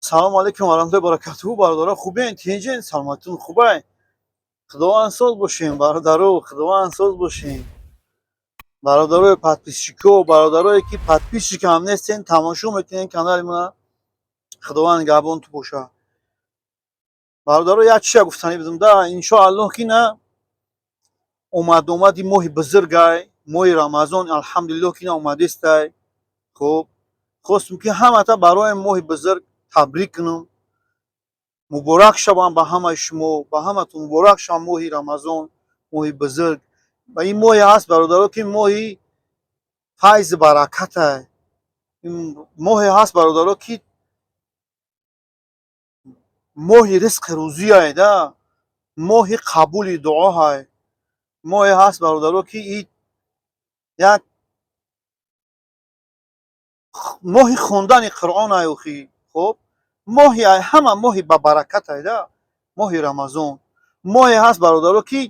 салом алейкум ва раҳматуллоҳи ва баракатуҳу. Бародаро хубен? Тинҷен? Саломатитон хубай? Худованд соз бошем бародаро, худованд соз бошем. Бародарои подписчико, бародарое ки подписчик ҳам нестен, тамошо мекунен канали мана. Худованд нигаҳбонтон боша. Бародаро як чиша гуфтанӣ будам да, иншоаллоҳ ки на омади моҳи бузургай, моҳи рамазон алҳамдулиллоҳ ки на омадестай. Хуб, хостум ки ҳамата барои моҳи бузург табрик кунам. муборак шавам ба ҳамаи шумо, ба ҳаматон муборак шавам моҳи рамазон, моҳи бузург. Ва ин моҳе ҳаст бародаро ки моҳи файзу баракатае. ин моҳе ҳаст бародаро ки моҳи ризқи рӯзияе да, моҳи қабули дуоае. моҳе ҳаст бародаро ки ин як моҳи хондани қуръонае охи. хуб, моҳи ҳама моҳи ба баракатае да, моҳи рамазон. моҳе ҳаст бародаро ки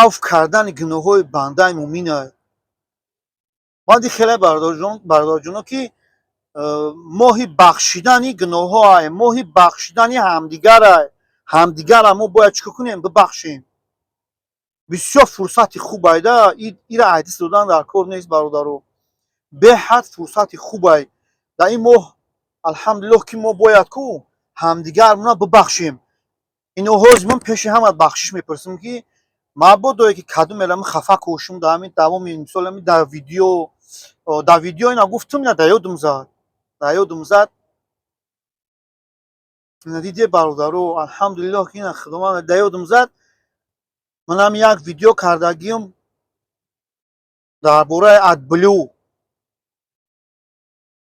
афв кардани гуноҳҳои бандаи муъминае. баъди хеле бародарҷоно ки моҳи бахшидани гуноҳҳоае, моҳи бахшидани ҳамдигарае. ҳамдигарро мо бояд чӣ кунем? Бибахшем. бисёр фурсати хубае да, инро айдис додан дар кор нест бародаро. беҳад фурсати хубае. дар ин моҳ алҳамдулиллоҳ ки мо бояд ку ҳамдигармона бибахшем. ино ҳозир ман пеши ҳама бахшиш мепурсам ки мабодое ки кадомеро хафа кушум дар ҳамин давоми мисол дар видео ина гуфтум, дар ёдум зад. ина диде бародаро, алҳамдулиллоҳ ки ина худованд дар ёдум зад. манам як видео кардагиам дар бораи AdBlue.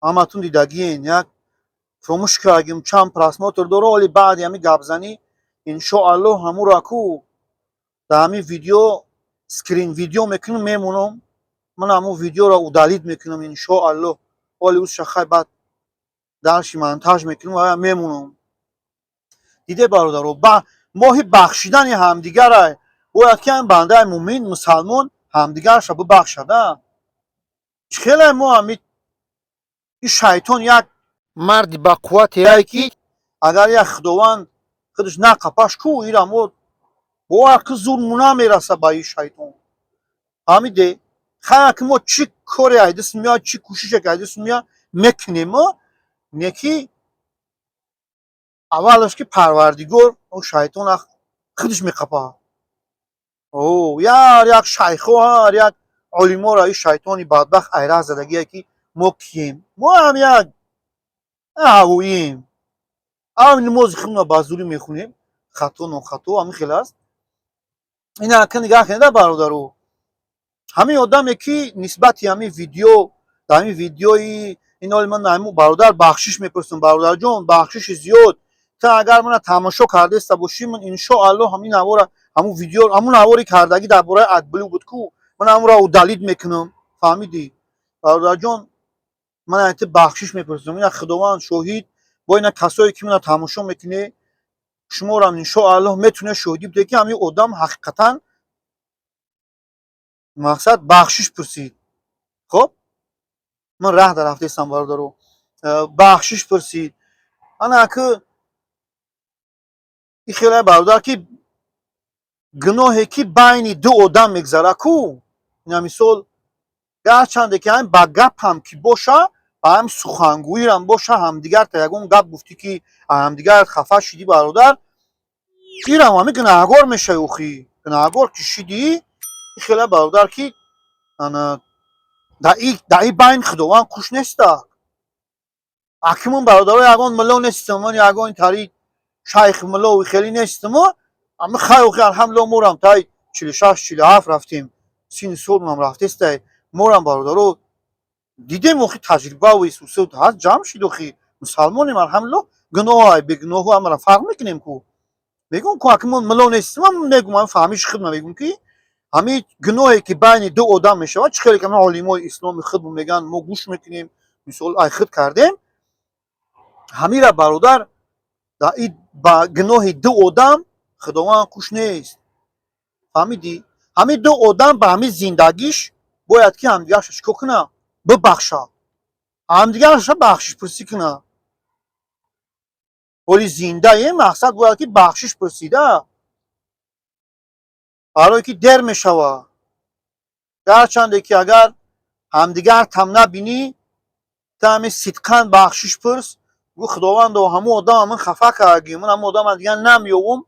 ҳаматон дидагиен, як фромӯш кардагиам чанд просмотр доро, вале баъди ҳамин гапзанӣ иншоаллоҳ ҳамура ку дар ҳамин видео скрин видео мекунам, мемонам. ман ҳамун видеоро удалит мекунам иншоаллоҳ, вале ӯзша хай баъд дарши монтаж мекунам ва мемонам. диде бародаро, моҳи бахшидани ҳамдигарае. бояд ки ҳамин бандаи муъмин мусалмон ҳамдигарашро бибахшад. чӣ хеле мо ҳамин ин шайтон як марди бақувватее ки агар як худованд худаш нақапаш ку ира мо бовар ку зулму намераса ба ин шайтон. фаҳмиде? хай ки мо чӣ коре айдастум меояд, чӣ кӯшише ки айдастум меояд мекунем, не ки аввалаш ки парвардигор шайтон худаш меқапад. як шайхо, як олиморо ин шайтони бадбахт айрак задагие ки мо кием, мо ҳам як ҳавоием, ҳам намози худро ба зурӣ мехунем, хато нохато ҳамин хел аст. ина нигаҳ кунед бародаро, ҳамин одаме ки нисбати ҳамин видео, дар ҳамин видеои ин оли ман ҳамин бародар бахшиш мепурсам. бародарҷон, бахшиши зиёд та агар мана тамошо кардаиста бошӣ, ман иншоаллоҳ ҳамин ҳавора ҳамун видео ҳамун ҳавори кардагӣ дар бораи AdBlue буд ку ман ҳамонро удалит мекунам. фаҳмидӣ? бародарҷон, ман айти бахшиш мепурсам. ина худованд шоҳид, бо ина касое ки мана тамошо мекунед, шуморо иншоаллоҳ метавонед шоҳидӣ бидиҳед ки ҳамин одам ҳақиқатан мақсад бахшиш пурсид. хуб, ман раҳ дарафтаистам бародаро, бахшиш пурсид. ана ки ин хеле бародар ки гуноҳе ки байни ду одам мегзара ку, ина мисол гарчанде ки ҳамин ба гап ҳам ки боша, ба ҳамин сухангӯирам боша, ҳамдигар та ягон гап гуфтӣ ки ҳамдигарат хафа шидӣ бародар, ирам ҳамин гунаҳгор мешавӣ. охи гунаҳгор ки шидӣ, ин хеле бародар ки дар ин байн худованд куш неста. аки ман бародаро ягон мулло нестам, ман ягон тари шайх муллои хеле нестам. ама хай охи алҳамдулиллоҳ морам таи 46-47 рафтем, синни солмам рафтестай. морам бародаро дидем, охи таҷрибаву сусуд ҳаст ҷамъ шид. охи мусалмонем алҳамдулиллоҳ, гуноҳае бегуноҳу ҳамаро фарқ мекунем ку. мегӯм ку аки ман мулло нестам, ман мегӯм ҳамин фаҳмиши худам мегӯм ки ҳамин гуноҳе ки байни ду одам мешавад, чӣ хеле ки ҳамин олимои исломи худмон мегӯянд, мо гӯш мекунем, мисол ай худ кардем, ҳаминро бародар дар ин ба гуноҳи ду одам худованд куш нест. фаҳмидӣ? ҳамин ду одам ба ҳамин зиндагиш бояд ки ҳамдигарашро чӣ кор кунад? Бибахшад. همدیگه بخشش پرسی کنه. ولی زنده یه مقصد باید که بخشش پرسیده برای که در میشوه. گرچنده که اگر همدیگر تم نبینی تا صدقاً بخشش پرس گو خداوند و همو آدم من خفه کردی، من همو آدم دیگه نمیوم،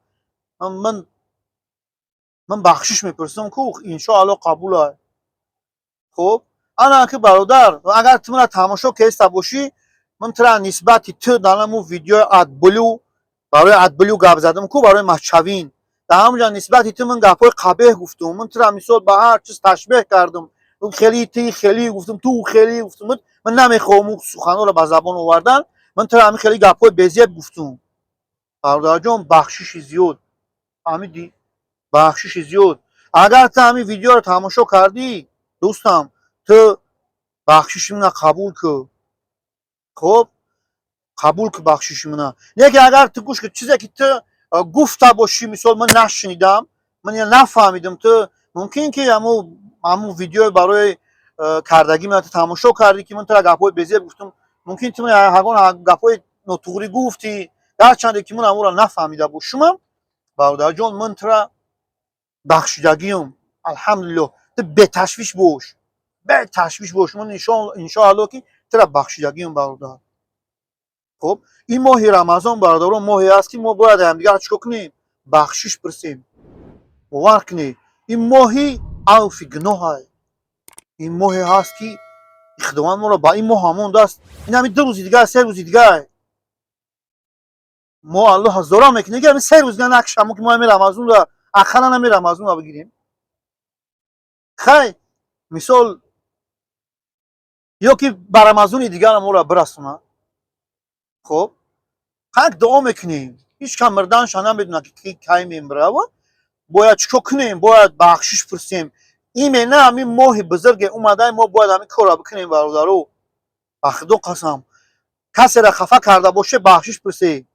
من بخشش میپرسم که انشاءالله قبوله. خب انا که برادر اگر تو من تماشا کیسته باشی، من ترا نسبتی تو دارم ویدیو ادبلو برای ادبلو گپ زدم که برای مچوین در همونجا نسبتی تو من گپای قبیح گفتم، من ترا مثال به هر چیز تشبیه کردم، اون خیلی تی خیلی گفتم تو خیلی گفتم، من نمیخوام اون سخنا رو به زبان آوردن، من ترا همین خیلی گپای بزیاد گفتم. برادر جان بخشش زیاد فهمیدی، بخشش زیاد. اگر تو همین ویدیو رو تماشا کردی دوستم، تو بخشش من قبول که. خب قبول که بخشش منه، نه که اگر تو گوش که چیزی که تو گفته باشی مثال من نشنیدم، من یا نفهمیدم، تو ممکن که همون ویدیو برای کردگی من تماشا کردی که من تو گپای بزیاد گفتم، ممکن تو هگون گپای نوتوری گفتی گرچنده که من همون را نفهمیده باشم. برادر جان من تو بخشیدگیم الحمدلله. تو به تشویش باش، به تشویش باش، من انشاءالله که تو بخشیدگیم برادر. خب این ماه رمضان برادران ماهی است که ما باید همدیگر چیکار کنیم؟ بخشش برسیم. باور کنید این ماهی عفو گناه های، این ماهی هست که خداوند ما را با این ماه همون دست، این همین 2 روز دیگه 3 روز دیگه ما الله هزارا میکنه که همین 3 روز دیگه نکشم که ما همین رمضان را اخلا همین رمضان را بگیریم. خیر مثال یا که بر رمضان دیگه ما را برسونه. خب حق دعا میکنیم هیچ کم مردنش نمیدونه که کی میمره و باید چیکار کنیم؟ باید بخشش پرسیم. این نه همین ماه بزرگ اومده ما باید همین کارا بکنیم برادرو. به خدا قسم کسی را خفه کرده باشه بخشش پرسی.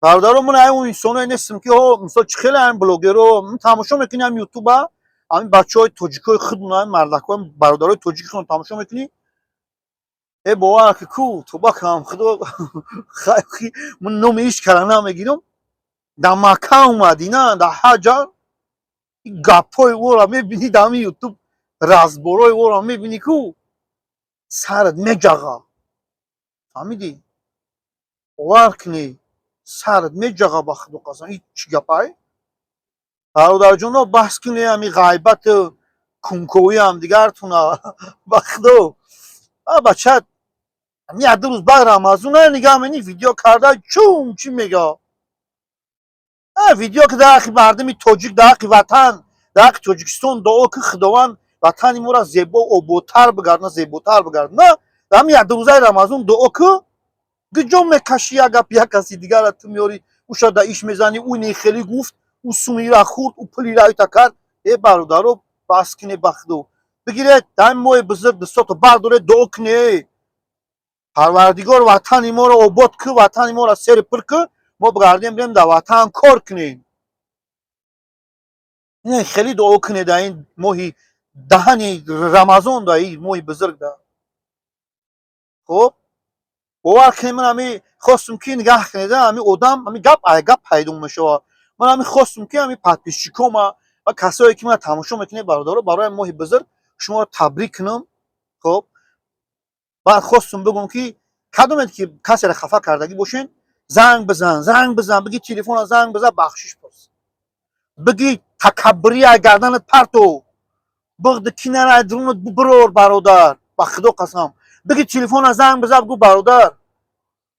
برادرو من اون انسانایی نیستم که مثلا خیلی هم بلاگرها من تماشا میکنم هم یوتیوب همین بچهای تاجیکای خودمون هم مردکای برادرای تاجیک خودمون تماشا میکنی ای باور که کو تو بکم خدا خیلی من نام هیچ کلمه نمیگیرم. در مکه اومدی نه در حج گپای او را میبینی در همین یوتیوب رازبورای او را میبینی که سرت میجغه. فهمیدی؟ باور کنی سرت میجغه به خدا قسم. این چی گپای؟ برادر جان بحث کنی همین غیبت کنکویی هم دیگرتونه به خدا. بچه همین 2 روز بعد رمضان نگاه همین ویدیو کرده چون چی میگه ویدیو که در اخی مردمی تاجیک در اخی وطن در اخی تاجیکستان دعا که خداوند وطن ما را زیبا و آبادتر بگردونه زیباتر بگردونه. در همین 2 روزه رمضان دعا که گجا میکشی اگر یک کسی دیگر را تو میاری او شاید ایش میزنی او خیلی گفت او سومی را خورد او پلی را کرد. ای برادرو بس کنه بخدو بگیره در ماه بزرگ دستاتو برداره دعا کنه پروردگار وطن ما را آباد که وطن ما را سر پر که ما بگردیم بریم در وطن کار کنیم. نه خیلی دعا کنه در این ماهی دهنی رمضان در این ماهی بزرگ در. خب باور کنید من همی خواستم که نگاه کنید همی آدم همی گپ پیدا میشه. من همی خواستم که همی پادپیسچیکام و کسایی که من تماشا میکنه برادرها برای ماه بزرگ شما رو تبریک کنم. خب بعد خواستم بگم که کدومت که کسی را خفه کردگی باشین زنگ بزن بگی تلفن زنگ بزن بخشش پرس بگی تکبری گردنت پرتو بغد کنار درونت برور برادر به خدا قسم بگی تلفن زنگ بزن بگو برادر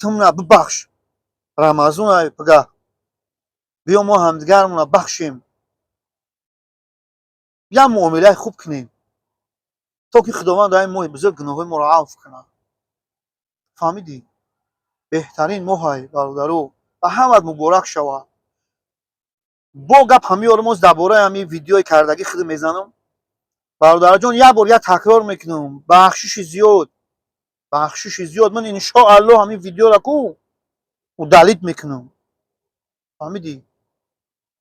تو نه ببخش رمضان های پگه بیا ما همدیگرمون رو بخشیم یا معامله خوب کنیم تا که خداوند در این ماه بزرگ گناههای ما رو عفو کنه. فهمیدی؟ بهترین ماه های برادرو و همت مبارک شود. با گپ همی آرموز درباره همین ویدیو کردگی خود میزنم برادر جان یه بار تکرار میکنم بخشش زیاد من انشاءالله همین ویدیو را کو و دلیت میکنم. فهمیدی؟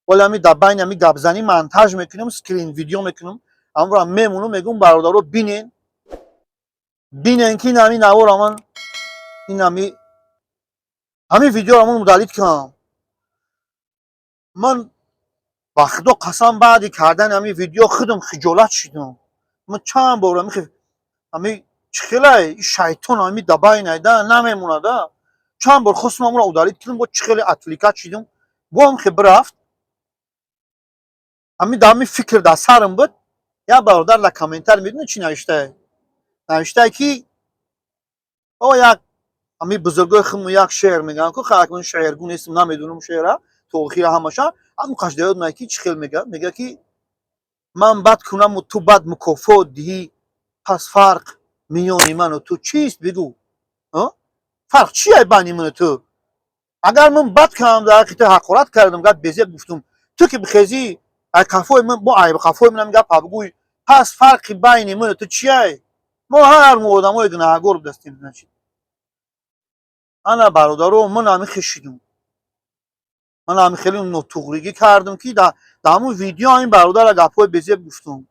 ولی همین در بین همین گپزنی منتج میکنم اسکرین ویدیو میکنم همون را میمونم میگم برادرو بینین بینن که نمی نوار من این همین ویدیو رو من مدلیت کنم. من با خدا قسم بعدی کردن همین ویدیو خودم خجالت شدم. من چند بار همین چخله این شیطان همین دبای نیده نمیمونه ده. چند بار خواستم همون رو مدلیت کنم با چخله اپلیکیشن شدم. با هم خب رفت همین دامی فکر در سرم بود. یا برادر در کامنتر میدونه چی نوشته؟ نوشته که او یک همین بزرگای خودمون یک شعر میگن که خلق من شعرگو نیستم نمیدونم شعره توخیر همشه همون قشده یاد میگه چی خیلی میگه که من بد کنم و تو بد مکافات دهی پس فرق میان من و تو چیست بگو؟ فرق چیه بین من و تو؟ اگر من بد کنم در حقیقت حقارت کردم گفت بزیاد گفتم تو که بخیزی کفای من با عیب کفای منم گفت بگوی پس فرق بین من و تو چیه؟ ما هر مو آدمای گناهگار دستیم نشید. انا برادرو من همین خشیدم. من همین خیلی نوتوغریگی کردم که در همون ویدیو این برادر گپای بزیاد گفتم.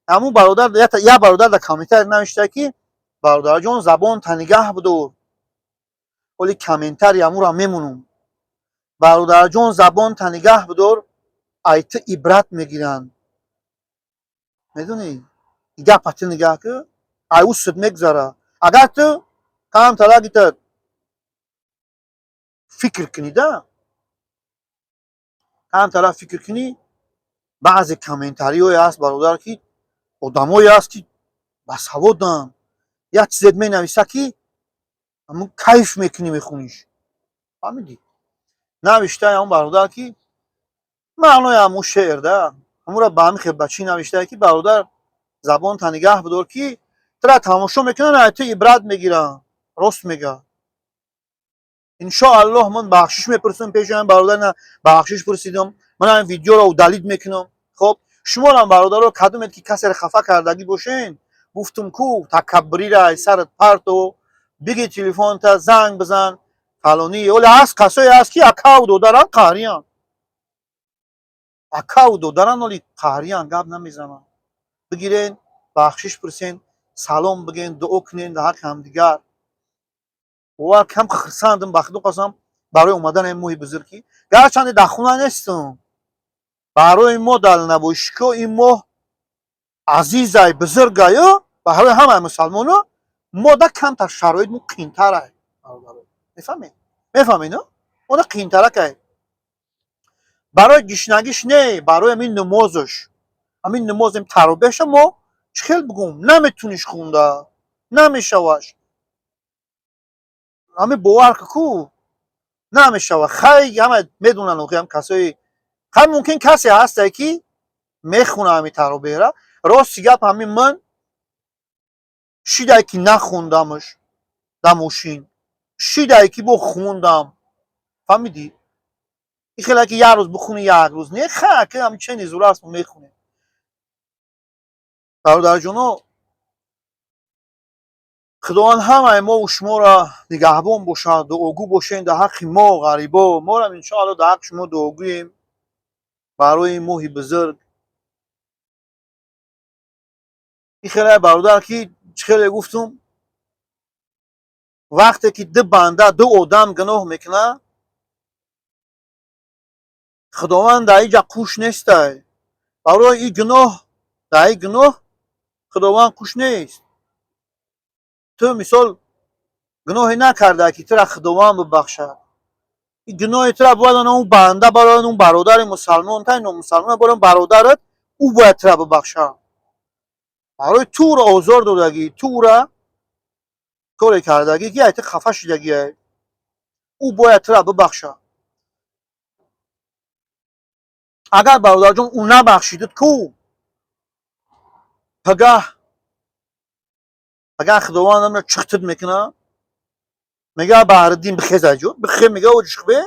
همون برادر یا برادر در کامنتر نوشته که برادر جان زبان تنگه بدار ولی کامنتر همون را میمونم. برادر جان زبان تنگه بدار ایت عبرت میگیرن. میدونی گپ نگاه که ایوست میگذره. اگر تو کام تلاگیت فکر کنی ده کام تلا فکر کنی بعضی کامنتری های هست برادر که آدمایی هست که بس هوا دارن یک چیزت می نویسه که همون کیف میکنی میخونیش. فهمیدی؟ نوشته همون برادر که معنای همون شعر ده همون را به همین خبچی نوشته که برادر زبان تنگه بدار که ترا تماشا میکنن ایت عبرت میگیرن. راست میگه. انشاءالله من بخشش میپرسم پیش این برادر نه بخشش پرسیدم من این ویدیو رو دلیت میکنم. خب شما هم برادر رو کدومت که کسی رو خفه کردگی باشین گفتم کو تکبری را سرت پرت و بگی تلفن تا زنگ بزن فلانی ولی هست کسایی هست که اکاودو دارن قهریان اکاودو دارن ولی قهریان گپ نمیزنن. بگیرین بخشش پرسین سلام بگین دعا کنین در حق همدیگر. و کم خرساندم بخدو قسم برای اومدن این موی بزرگی گرچند در خونه نیستم برای ما در نباشکو این ماه عزیزای بزرگای برای همه مسلمان ها ما در کمتر شرایط مو قینتره. میفهمین؟ اون قینتره که برای گشنگیش نه برای همین نمازش همین نماز این ترابیش ما چخیل بگم نمیتونیش خونده نمیشوش همین باور کو نمیشوه خیلی همه میدونن اوکی هم کسایی هم ممکن کسی هسته که میخونه همین ترابیه را راست گپ همین من شیده که نخوندمش در موشین شیده که با خوندم. فهمیدی؟ این خیلی که یک روز بخونی یک روز نه خیلی که همین چه نیزوله هست میخونه. برادر جانو خداوند همه ما و شما را نگهبان باشد دعاگو باشین در حق ما غریبا ما را انشاءالله در حق شما دعاگوییم برای این ماه بزرگ. این خیلی برادر که خیلی گفتم وقتی که دو بنده دو آدم گناه میکنه خداوند در اینجا کوش نیسته برای این گناه در این گناه خداوند کوش نیست. تو مثال گناهی نکرده که تو را خداوند ببخشد این گناه تو را باید اون بنده برای اون برادر مسلمان تا این مسلمان برای برادرت او باید تو را ببخشد. برای تو را آزار دادگی تو را کاری کردگی که ایت خفه شدگی او باید تو را ببخشد. اگر برادر جان او نبخشیدت کو پگه خداوند هم را چختت میکنه میگه بهردین بخیزه جو بخی میگه او جشخبه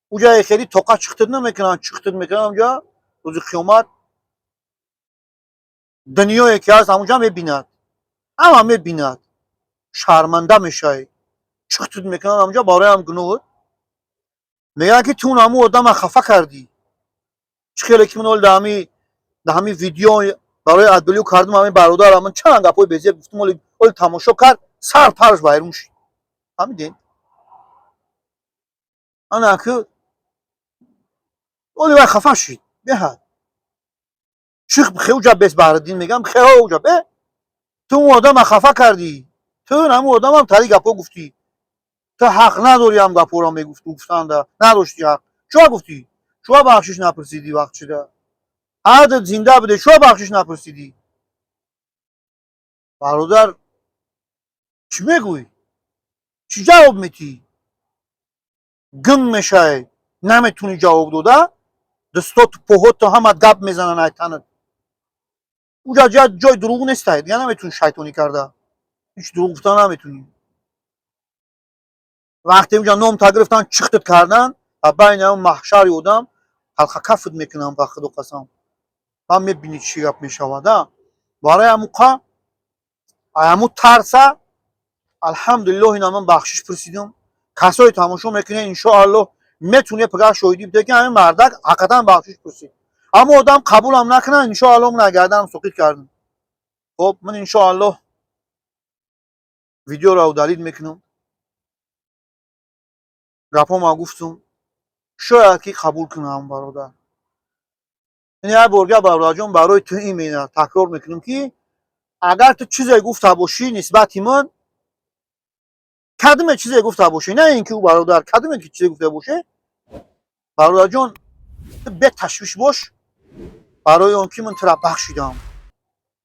اونجا خیلی توقع چختت نمیکنن چختت میکنن اونجا روز قیامت دنیایی که هست اونجا میبیند اما میبیند شرمنده میشه چختت میکنن اونجا برای هم گناه میگه که تو نمو آدم خفه کردی چه خیلی که من در همین ویدیو برای ادبلیو کردم همین برادر من چند گپای بزیاد گفتم ولی оли тамошо кард, сар парш байрун шуд. фаҳмидед? ана ки оли вай хафа шуд беҳад. чӣ хеуҷа бес баҳриддин мегам хеуҷа бе ту он одама хафа кардӣ, ту ҳамун одамам тари гапҳо гуфтӣ. ту ҳақ надорӣ ҳам гапҳоро гуфтанда, надоштӣ ҳақ. чуа гуфтӣ? чуа бахшиш напурсидӣ вақт шуда? ҳадд зинда будӣ, чуа бахшиш напурсидӣ? бародар чӣ мегӯй? чӣ ҷавоб медиҳӣ? гӯн мешавӣ, наметавонӣ ҷавоб дода, дастоту поҳоту ҳамат гап мезананд айтанад. уҷа ҷои дурӯғ нестай, дига наметавонӣ шайтонӣ карда. ҳеҷ дурӯғ гуфта наметавонӣ. вақте уҷа ном та гирифтан чихтат кардан, ва байни ҳамон маҳшари одам ҳалқакафт мекунанд ба худо қасам. ва мебинӣ чӣ гап мешавад. барои ҳамуқа ҳамун тарса алҳамдулиллоҳ ина ман бахшиш пурсидам. касое тамошо мекунед иншоаллоҳ метавонед пагар шоҳидӣ бидед ки ҳамин мардак ҳақиқатан бахшиш пурсид. аммо одам қабулам накунад, иншоаллоҳ ман аз гарданам соқит кардам. хоб ман иншоаллоҳ видеоро удалит мекунам. гапҳома гуфтам. шояд ки қабул кунам бародар. як борга бародарҷон барои ту имена такрор мекунам ки агар ту чизе гуфта бошӣ нисбати ман, кадуме чизе гуфта бошӣ, не ин ки ӯ бародар кадуме ки чизе гуфта бошӣ, бародарҷон ту беташвиш бош барои он ки ман тура бахшидам.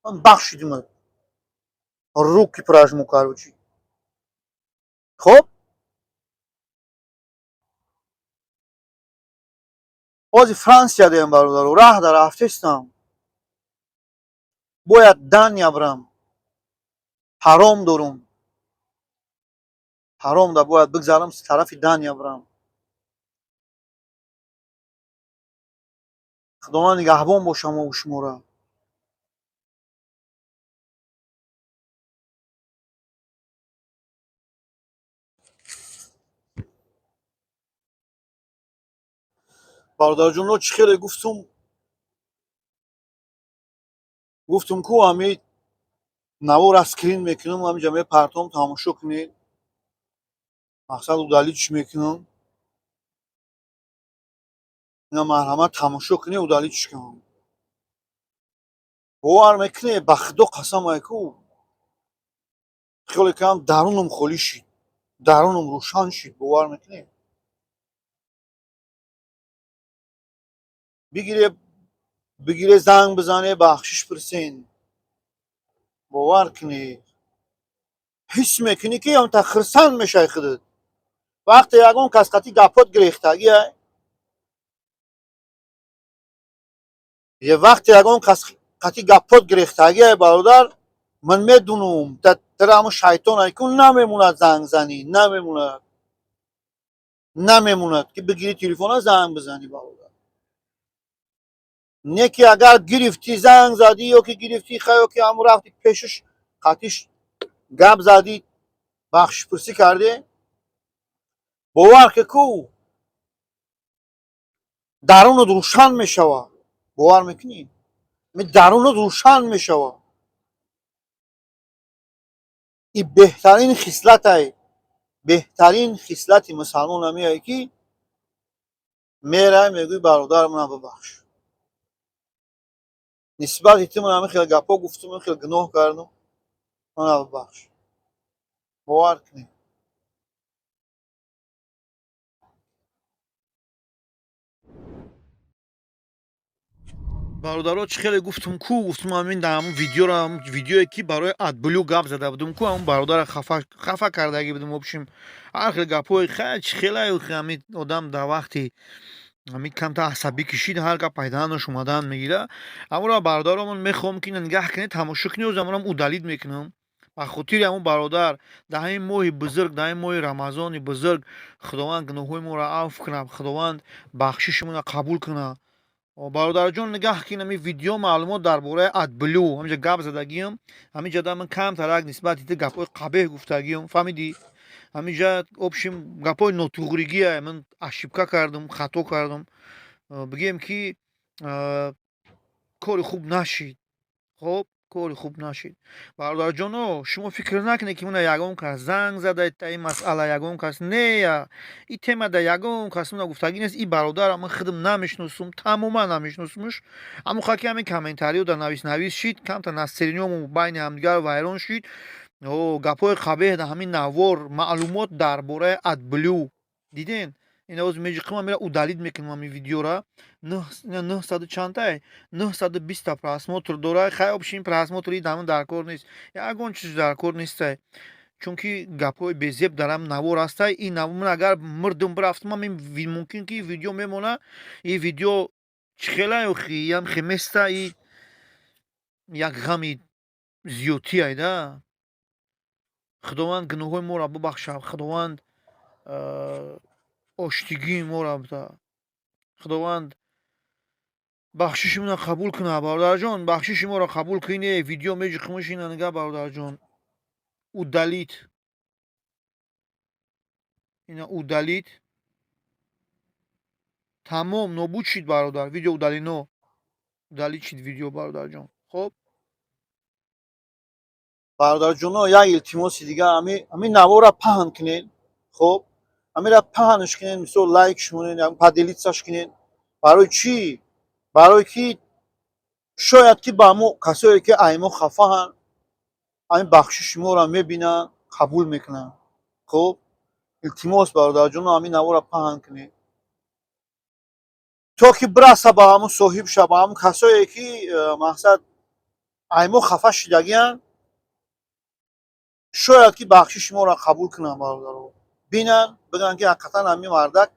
ман бахшидимат. руки пражмо короче. хоб ҳозир Франсия дем бародаро, раҳ дар рафтестам. бояд Дания бирам. ҳаром дорам. ҳаромда бояд бигзарам тарафи Дания бирам. худованд нигаҳбон бошад мову шуморо. бародарҷонро чӣ хеле гуфтум ку ҳамин навора скрин мекунам, ҳаминҷа мепартом тамошо кунед. мақсад удалитш мекунам. ина марҳамат тамошо кунед, удалитш кунам. бовар мекунед ба худо қасам айку хиёле кардам дарунам холӣ шид, дарунам рӯшан шид. бовар мекунед? бигире занг бизане бахшиш пурсен. бовар кунед ҳис мекунӣ ки ҳамта хирсанд мешавӣ худат. вақте ягон кас қати гапот гирехтагия, вақте ягон кас қати гапот гирехтагия бародар, ман медунам тара ҳамун шайтон айку намемонад занг занӣ, намемонад ки бигирӣ телефона занг бизанӣ бародар. не ки агар гирифтӣ занг задӣ ё ки гирифтӣ ё ки ҳамун рафтӣ пешаш қатиш гап задӣ, бахшишпурсӣ карде. бовар ки ку дарунат рӯшан мешавад. бовар мекунӣ? дарунат рӯшан мешавад. ин беҳтарин хислатай, беҳтарин хислати мусалмон ҳамеае ки мерай мегӯй бародар мана бибахш. нисбати ту ман ҳамин хел гапҳо гуфтам, ҳамин хел гуноҳ кардам, мана бибахш. бовар кунед. бародаро чӣ хеле гуфтам ку гуфтам ҳамин дар ҳамун видеоро, видеое ки барои адблю гап зада будам ку ҳамун бародара хафа кардаги будам. вобшим ҳар хел гапҳои чи хеле ҳамин одам дар вақти ҳамин камта асабӣ кишид ҳар гап пайданош омадан мегира. ҳамуро бародаро ман мехоҳам ки нигаҳ кунед, тамошо кунед. ҳозир ҳамонам удалит мекунам ба хотири ҳамун бародар. дар ҳамин моҳи бузург, дар ҳамин моҳи рамазони бузург худованд гуноҳҳои моро афв кунад, худованд бахшишимона қабул кунад. бародарҷон нигаҳ кунед, ҳамин видео маълумот дар бораи адблю ҳаминҷа гап задагиам, ҳаминҷада ман камтарак нисбати ту гапҳои қабеҳ гуфтагиам. фаҳмидӣ? ҳаминҷа обшим гапҳои нотуғригия ман ашибка кардам, хато кардам. бигем ки кори хуб нашид. хоб кори хуб нашид. Бародарҷоно, шумо фикр накунед ки муна ягон кас занг зада итта ин масъала ягон кас нея и темада ягон кас муна гуфтагӣ нест. И бародарам ман худам намешносум, тамоман намешносумш. Ҳамон ки ҳамин комментариҳода навис шид, камта настериниҳомон байни ҳамдигар вайрон шид. гапҳои қабеҳ дар ҳамин навор, маълумот дар бораи AdBlue диден. ин ҳоз меҷиқима мера удалид мекунам ҳамин видеора. 900 чантай 920 просмотр дора. хайоб шин просмотри дамон дар кор нест, ягон чиз дар кор нестай, чунки гапҳои безеб дар ҳам навор ҳастай. ин навор агар мирдум бирафтум мумкин ки видео мемона. И видео чихелаю хи ям хеместа и як ғами зиёдтияй да. худованд гуноҳҳои моро бубахшад, худованд оштигии моро буда, худованд бахшиши моро қабул кунад. бародарҷон, бахшиши моро қабул кунед. видео меҷиқимушина нига бародарҷон, удалид, ина удалид, тамом нобуд шид бародар. видео удалино, удалид шид видео бародарҷон. хоб бародарҷоно, як илтимоси дига, ҳамин навора паҳн кунед. хоб ҳамира паҳнш кунед, мисол лайк шумонед, поделитсаш кунед. барои чӣ? барое ки шояд ки ба мо касое ки аймо хафаанд, ҳамин бахшиши моро мебинанд, қабул мекунанд. хоб илтимос бародарҷоно, ҳамин навора паҳн кунед, то ки бираса ба ҳамон соҳиб ша, ба ҳамон касое ки мақсад аймо хафа шидагиянд. шояд ки бахшиши моро қабул кунанд. бародаро бинанд, бигӯянд ки ҳақиқатан ҳамин мардак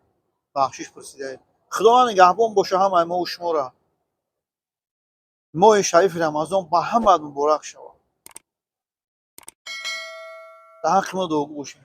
бахшиш пурсидааст. худованд нигаҳбон боша ҳамаи мову шуморо. моҳи шарифи рамазон ба ҳамаат муборак шавад. дар ҳаққи мо дуогӯ бошед.